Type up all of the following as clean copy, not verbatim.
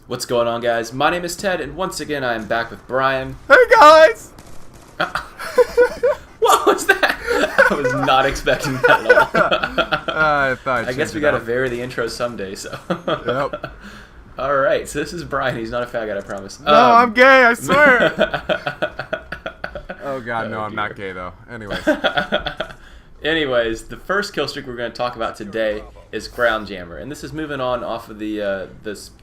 What's going on, guys? My name is Ted, and once again I am back with Brian. Hey guys! What was that? I was not expecting that at all. I guess we gotta vary the intro someday, so. Yep. Alright, so this is Brian. He's not a faggot, I promise. No, I'm gay, I swear! Oh god, no, I'm not gay though. Anyways, the first kill streak we're going to talk about today is Ground Jammer, and this is moving on off of the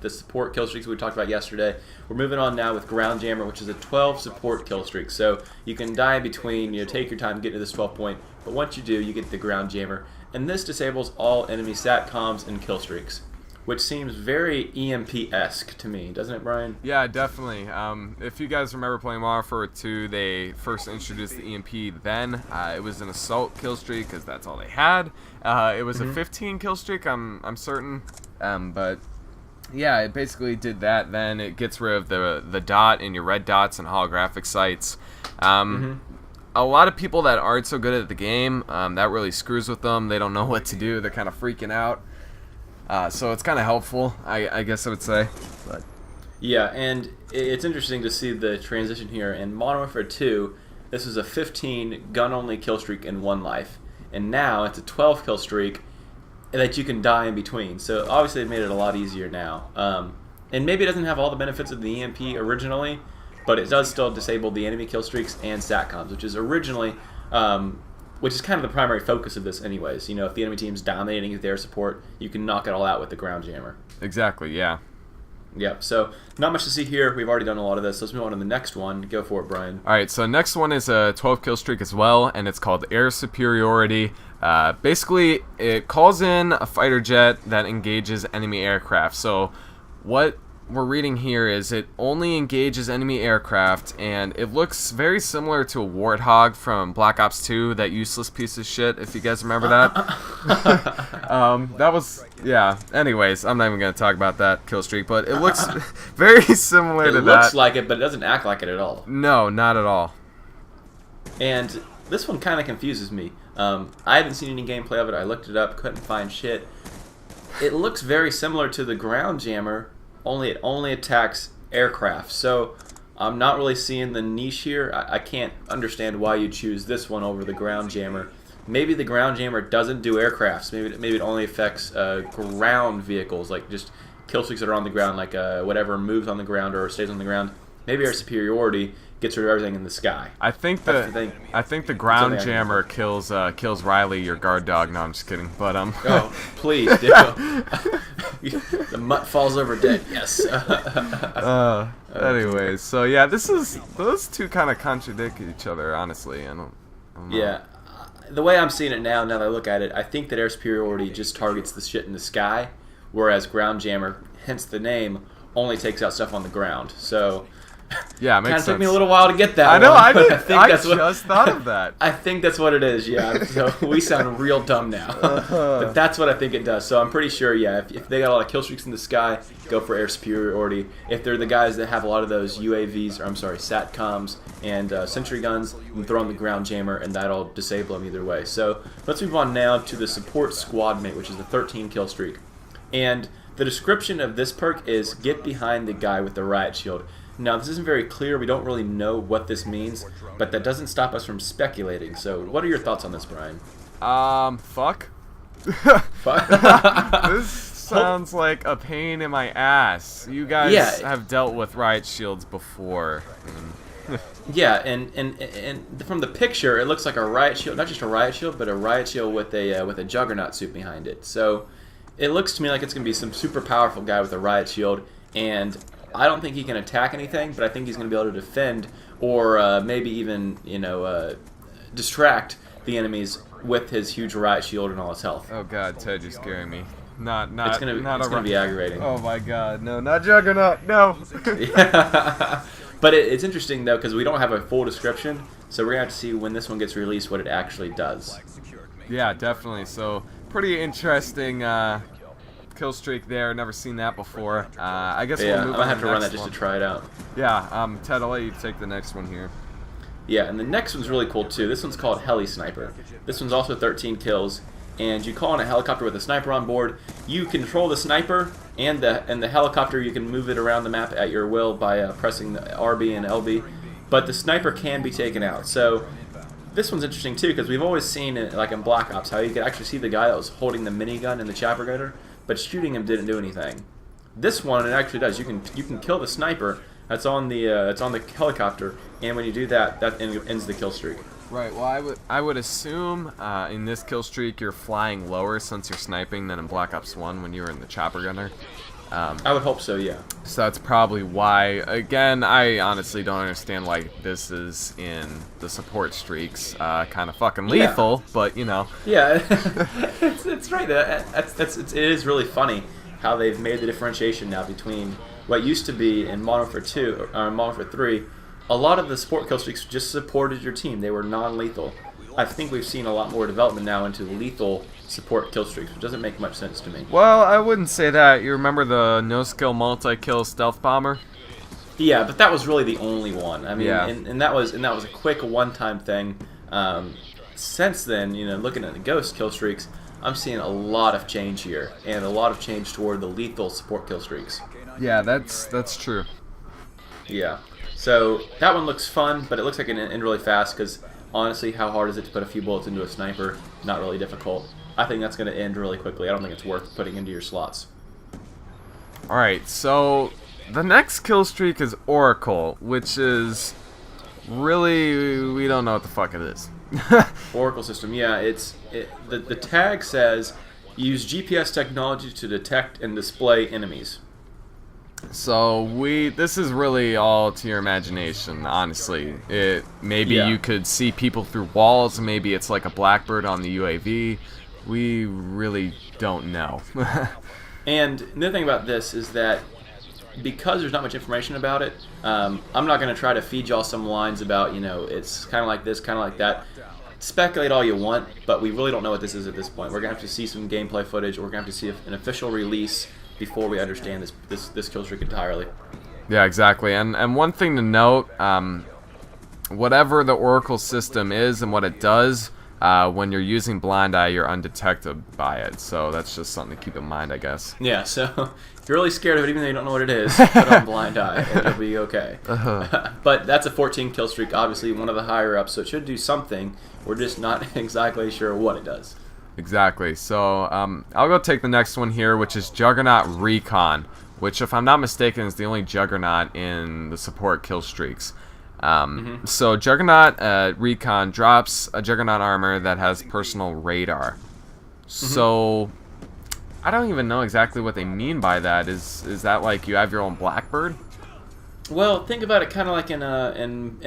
support kill streaks we talked about yesterday. We're moving on now with Ground Jammer, which is a 12 support kill streak. So you can die in between, take your time getting to this 12 point, but once you do, you get the Ground Jammer, and this disables all enemy SATCOMs and kill streaks, which seems very EMP-esque to me, doesn't it, Brian? Yeah, definitely. If you guys remember playing Modern Warfare 2, they first introduced the EMP then. It was an assault kill streak because that's all they had. It was a 15 kill streak, I'm certain. But yeah, it basically did that. Then it gets rid of the dot in your red dots and holographic sights. A lot of people that aren't so good at the game, that really screws with them. They don't know what to do. They're kind of freaking out. So it's kind of helpful, I guess I would say. But yeah, and it's interesting to see the transition here. In Modern Warfare 2, this was a 15 gun-only kill streak in one life, and now it's a 12 kill streak that you can die in between. So obviously they've made it a lot easier now. And maybe it doesn't have all the benefits of the EMP originally, but it does still disable the enemy kill streaks and SATCOMs, which is originally... which is kind of the primary focus of this anyways. If the enemy team's dominating with their support, you can knock it all out with the Ground Jammer. Exactly, yeah. Yep, so not much to see here. We've already done a lot of this. Let's move on to the next one. Go for it, Brian. Alright, so next one is a 12 kill streak as well, and it's called Air Superiority. Basically, it calls in a fighter jet that engages enemy aircraft. So what we're reading here is it only engages enemy aircraft, and it looks very similar to a Warthog from Black Ops 2, that useless piece of shit, if you guys remember that. That was, yeah, anyways, I'm not even going to talk about that kill streak, but it looks very similar to that. It looks like it, but it doesn't act like it at all. No, not at all. And this one kind of confuses me. I haven't seen any gameplay of it. I looked it up, couldn't find shit. It looks very similar to the Ground Jammer, only it only attacks aircraft. So I'm not really seeing the niche here. I can't understand why you choose this one over the Ground Jammer. Maybe the Ground Jammer doesn't do aircrafts. Maybe it only affects ground vehicles, like just kill streaks that are on the ground, like whatever moves on the ground or stays on the ground. Maybe Air Superiority gets rid of everything in the sky. I think the Ground Jammer kills Riley, your guard dog. No, I'm just kidding. But Oh, please, dude. The mutt falls over dead. Yes. Anyways, so yeah, those two kind of contradict each other. Honestly, I don't know. Yeah. The way I'm seeing it now that I look at it, I think that Air Superiority just targets the shit in the sky, whereas Ground Jammer, hence the name, only takes out stuff on the ground. So. Yeah, it makes sense. Kind of took me a little while to get that. I know, one, I just thought of that. I think that's what it is. Yeah. So we sound real dumb now, but that's what I think it does. So I'm pretty sure. Yeah, if they got a lot of kill streaks in the sky, go for Air Superiority. If they're the guys that have a lot of those UAVs, or I'm sorry, SATCOMs and sentry guns, then throw on the Ground Jammer, and that'll disable them either way. So let's move on now to the support squad mate, which is the 13 kill streak, and the description of this perk is get behind the guy with the riot shield. Now, this isn't very clear. We don't really know what this means, but that doesn't stop us from speculating. So, what are your thoughts on this, Brian? Fuck. Fuck? This sounds like a pain in my ass. You guys have dealt with riot shields before. Yeah, and from the picture, it looks like a riot shield, not just a riot shield, but a riot shield with a juggernaut suit behind it. So, it looks to me like it's going to be some super powerful guy with a riot shield, and I don't think he can attack anything, but I think he's going to be able to defend or maybe even, distract the enemies with his huge riot shield and all his health. Oh god, Ted, you're scaring me. It's gonna be aggravating. Oh my god, no, not Juggernaut, no. But it's interesting though because we don't have a full description, so we're gonna have to see when this one gets released what it actually does. Yeah, definitely. So pretty interesting. Kill streak there. Never seen that before. I guess we'll move on. I have to run that just to try it out. Yeah, Ted, I'll let you take the next one here. Yeah, and the next one's really cool too. This one's called Heli Sniper. This one's also 13 kills, and you call in a helicopter with a sniper on board. You control the sniper and the helicopter. You can move it around the map at your will by pressing the RB and LB. But the sniper can be taken out. So this one's interesting too, because we've always seen it, like in Black Ops, how you could actually see the guy that was holding the minigun in the chopper gunner, but shooting him didn't do anything. This one, it actually does. You can kill the sniper that's on the helicopter, and when you do that, that ends the kill streak. Right. Well, I would assume in this kill streak you're flying lower since you're sniping than in Black Ops 1 when you were in the chopper gunner. I would hope so, yeah. So that's probably why. Again, I honestly don't understand why this is in the support streaks. Kind of fucking lethal, but you know. Yeah, it's right. It is really funny how they've made the differentiation now between what used to be in Modern Warfare 2 or Modern Warfare 3. A lot of the support kill streaks just supported your team. They were non-lethal. I think we've seen a lot more development now into lethal support kill streaks, which doesn't make much sense to me. Well, I wouldn't say that. You remember the no-skill multi-kill stealth bomber? Yeah, but that was really the only one. I mean, yeah. and that was a quick one-time thing. Since then, you know, looking at the ghost kill streaks, I'm seeing a lot of change here, and a lot of change toward the lethal support kill streaks. Yeah, that's true. Yeah. So that one looks fun, but it looks like it end really fast because honestly, how hard is it to put a few bullets into a sniper? Not really difficult. I think that's going to end really quickly. I don't think it's worth putting into your slots. Alright, so the next kill streak is Oracle, which is really, we don't know what the fuck it is. Oracle system, yeah. The tag says use GPS technology to detect and display enemies. So this is really all to your imagination, honestly. Maybe you could see people through walls, maybe it's like a Blackbird on the UAV. We really don't know. And the other thing about this is that because there's not much information about it, I'm not going to try to feed y'all some lines about, you know, it's kind of like this, kind of like that. Speculate all you want, but we really don't know what this is at this point. We're going to have to see some gameplay footage, or we're going to have to see an official release before we understand this kill streak entirely. Yeah, exactly. And one thing to note, whatever the Oracle system is and what it does, when you're using Blind Eye, you're undetected by it. So that's just something to keep in mind, I guess. Yeah, so if you're really scared of it, even though you don't know what it is, put on Blind Eye and you'll be okay. But that's a 14 kill streak, obviously one of the higher ups, so it should do something. We're just not exactly sure what it does. Exactly. So I'll go take the next one here, which is Juggernaut Recon, which, if I'm not mistaken, is the only Juggernaut in the support kill streaks. So Juggernaut Recon drops a Juggernaut armor that has personal radar. So I don't even know exactly what they mean by that. Is that like you have your own Blackbird? Well, think about it kind of like in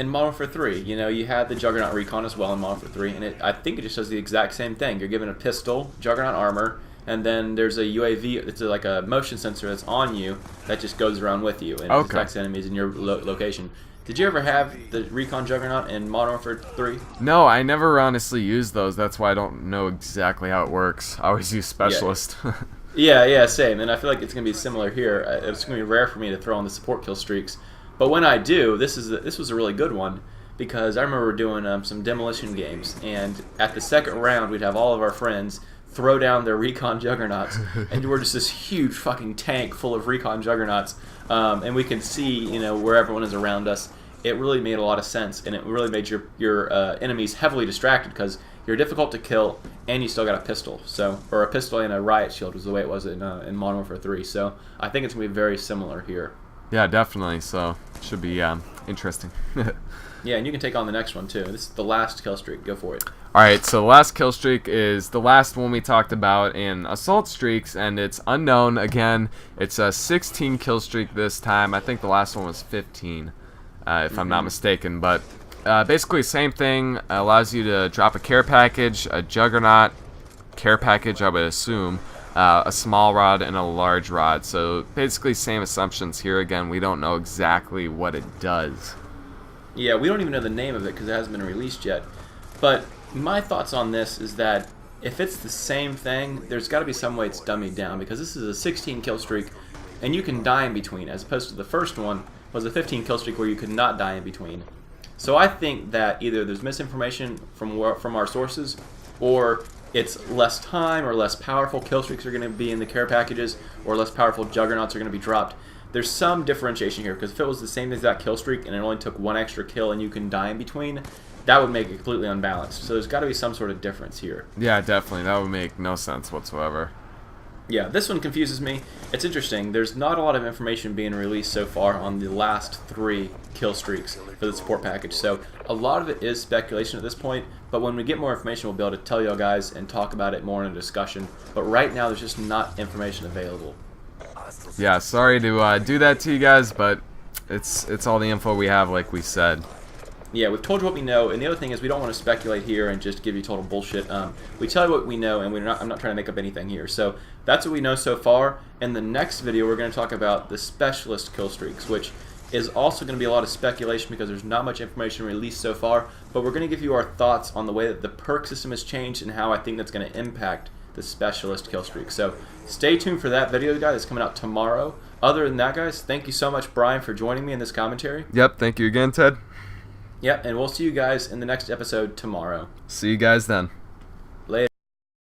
Modern Warfare 3. You know, you had the Juggernaut Recon as well in Modern Warfare 3, and I think it just does the exact same thing. You're given a pistol, Juggernaut armor, and then there's a UAV. It's like a motion sensor that's on you that just goes around with you and detects enemies in your location. Did you ever have the Recon Juggernaut in Modern Warfare 3? No, I never honestly used those. That's why I don't know exactly how it works. I always use Specialist. Yeah, same. And I feel like it's going to be similar here. It's going to be rare for me to throw on the support kill streaks. But when I do, this was a really good one because I remember doing some demolition games. And at the second round, we'd have all of our friends throw down their Recon Juggernauts. And we're just this huge fucking tank full of Recon Juggernauts. And we can see, you know, where everyone is around us. It really made a lot of sense. And it really made your enemies heavily distracted because you're difficult to kill, and you still got a pistol. Or a pistol and a riot shield was the way it was in Modern Warfare 3. So I think it's going to be very similar here. Yeah, definitely. So it should be interesting. Yeah, and you can take on the next one too. This is the last kill streak. Go for it. All right, so the last kill streak is the last one we talked about in assault streaks, and it's unknown. Again, it's a 16 kill streak this time. I think the last one was 15, if I'm not mistaken. But basically, same thing. Allows you to drop a care package, a Juggernaut care package, I would assume, a small rod, and a large rod. So basically, same assumptions here. Again, we don't know exactly what it does. Yeah, we don't even know the name of it because it hasn't been released yet. But my thoughts on this is that if it's the same thing, there's got to be some way it's dummied down because this is a 16 kill streak, and you can die in between, as opposed to the first one was a 15 kill streak where you could not die in between. So I think that either there's misinformation from our sources, or it's less time or less powerful kill streaks are going to be in the care packages, or less powerful juggernauts are going to be dropped. There's some differentiation here, because if it was the same exact kill streak and it only took one extra kill and you can die in between, that would make it completely unbalanced. So there's got to be some sort of difference here. Yeah, definitely. That would make no sense whatsoever. Yeah, this one confuses me. It's interesting. There's not a lot of information being released so far on the last 3 kill streaks for the support package. So a lot of it is speculation at this point, but when we get more information, we'll be able to tell y'all guys and talk about it more in a discussion. But right now, there's just not information available. Yeah, sorry to do that to you guys, but it's all the info we have, like we said. Yeah, we've told you what we know, and the other thing is we don't want to speculate here and just give you total bullshit. We tell you what we know, and I'm not trying to make up anything here. So that's what we know so far. In the next video, we're going to talk about the specialist kill streaks, which is also going to be a lot of speculation because there's not much information released so far. But we're going to give you our thoughts on the way that the perk system has changed and how I think that's going to impact the specialist kill streak. So stay tuned for that video, guys. It's coming out tomorrow. Other than that, guys, thank you so much, Brian, for joining me in this commentary. Yep, thank you again, Ted. Yep, and we'll see you guys in the next episode tomorrow. See you guys then.